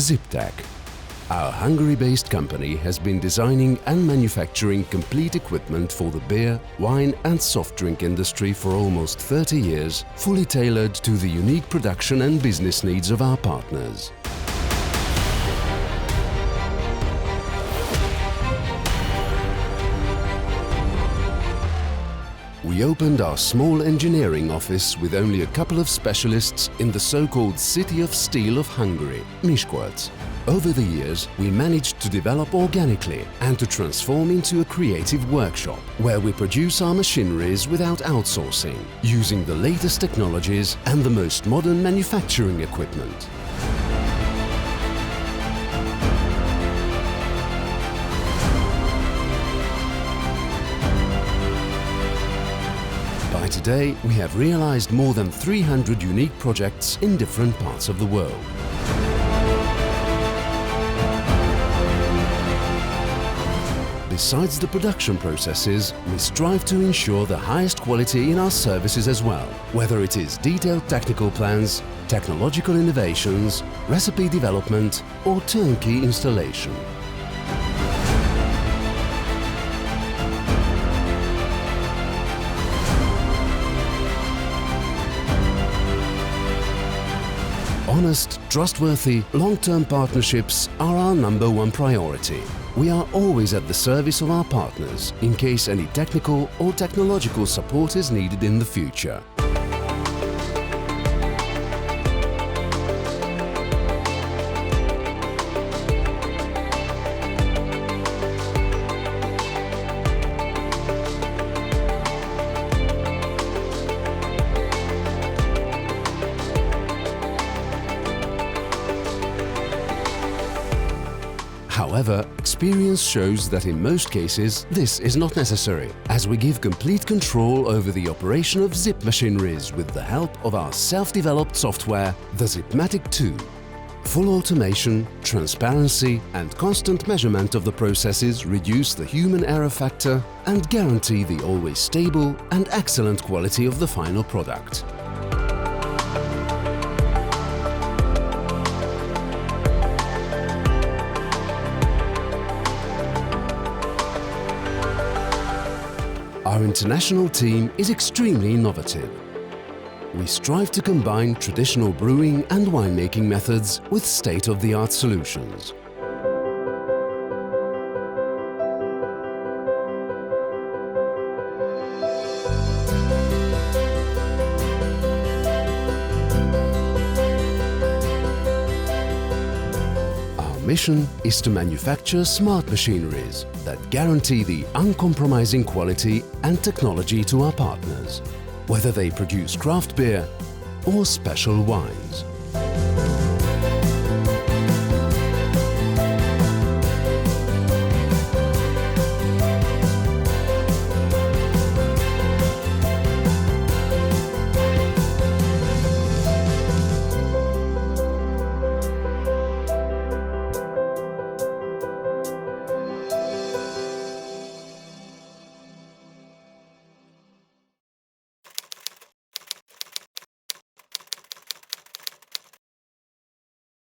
ZIPTECH. Our Hungary-based company has been designing and manufacturing complete equipment for the beer, wine and soft drink industry for almost 30 years, fully tailored to the unique production and business needs of our partners. We opened our small engineering office with only a couple of specialists in the so-called City of Steel of Hungary, Miskolc. Over the years, we managed to develop organically and to transform into a creative workshop, where we produce our machineries without outsourcing, using the latest technologies and the most modern manufacturing equipment. By today, we have realized more than 300 unique projects in different parts of the world. Besides the production processes, we strive to ensure the highest quality in our services as well, whether it is detailed technical plans, technological innovations, recipe development or turnkey installation. Honest, trustworthy, long-term partnerships are our #1 priority. We are always at the service of our partners in case any technical or technological support is needed in the future. However, experience shows that in most cases this is not necessary, as we give complete control over the operation of ZIP machineries with the help of our self-developed software, the ZIPTECH 2. Full automation, transparency and constant measurement of the processes reduce the human error factor and guarantee the always stable and excellent quality of the final product. Our international team is extremely innovative. We strive to combine traditional brewing and winemaking methods with state-of-the-art solutions. Mission is to manufacture smart machineries that guarantee the uncompromising quality and technology to our partners, whether they produce craft beer or special wines.